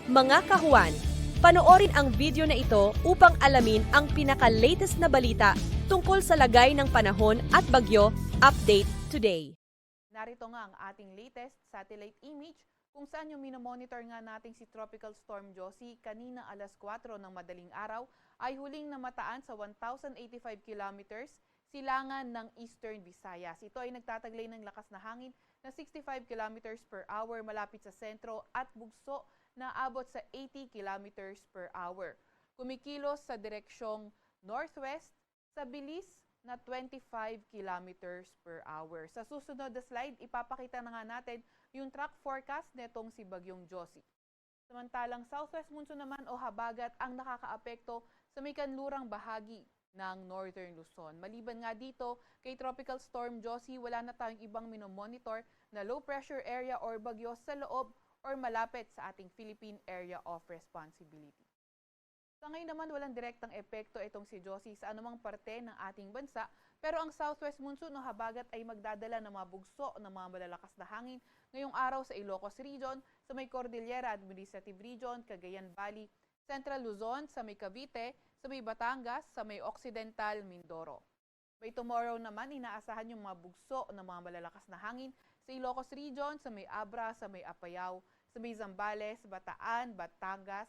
Mga kahuan, panoorin ang video na ito upang alamin ang pinaka-latest na balita tungkol sa lagay ng panahon at bagyo. Update today. Narito nga ang ating latest satellite image kung saan yung minomonitor nga natin si Tropical Storm Josie kanina alas 4 ng madaling araw ay huling namataan sa 1,085 kilometers silangan ng Eastern Visayas. Ito ay nagtataglay ng lakas na hangin na 65 kilometers per hour malapit sa sentro at bugso na abot sa 80 kilometers per hour. Kumikilos sa direksyong northwest sa bilis na 25 kilometers per hour. Sa susunod na slide, ipapakita na nga natin yung track forecast netong si Bagyong Josie. Samantalang southwest monsoon naman o habagat ang nakakaapekto sa may kanlurang bahagi ng Northern Luzon. Maliban nga dito, kay Tropical Storm Josie, wala na tayong ibang minomonitor na low pressure area or bagyo sa loob or malapit sa ating Philippine Area of Responsibility. Sa ngayon naman, walang direktang epekto itong si Josie sa anumang parte ng ating bansa, pero ang southwest monsoon o habagat ay magdadala ng mga bugso ng mga malalakas na hangin ngayong araw sa Ilocos Region, sa may Cordillera Administrative Region, Cagayan Valley, Central Luzon, sa may Cavite, sa may Batangas, sa may Occidental Mindoro. By tomorrow naman, inaasahan yung mga bugso ng mga malalakas na hangin sa Ilocos Region, sa may Abra, sa may Apayao, sa may Zambales, Bataan, Batangas,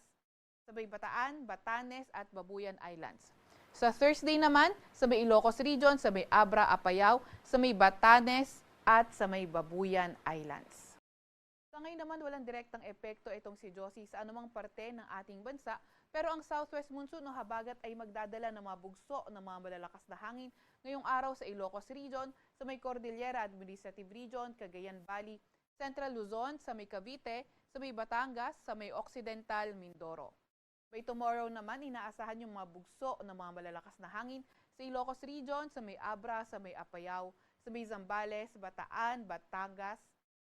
sa may Bataan, Batanes at Babuyan Islands. Sa Thursday naman, sa may Ilocos Region, sa may Abra, Apayao, sa may Batanes at sa may Babuyan Islands. Sa ngayon naman, walang direktang epekto itong si Josie sa anumang parte ng ating bansa, pero ang southwest monsoon o habagat ay magdadala ng mga bugso ng mga malalakas na hangin ngayong araw sa Ilocos Region, sa may Cordillera Administrative Region, Cagayan Valley, Central Luzon, sa may Cavite, sa may Batangas, sa may Occidental Mindoro. By tomorrow naman, inaasahan yung mga bugso ng mga malalakas na hangin sa Ilocos Region, sa may Abra, sa may Apayao, sa may Zambales, Bataan, Batangas,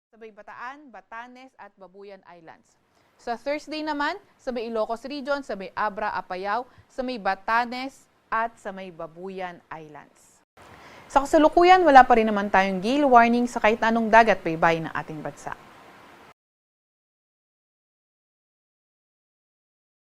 sa may Bataan, Batanes at Babuyan Islands. Sa Thursday naman, sa may Ilocos Region, sa may Abra, Apayao, sa may Batanes at sa may Babuyan Islands. Sa kasalukuyan, wala pa rin naman tayong gale warning sa kahit anong dagat baybay ng ating bansa.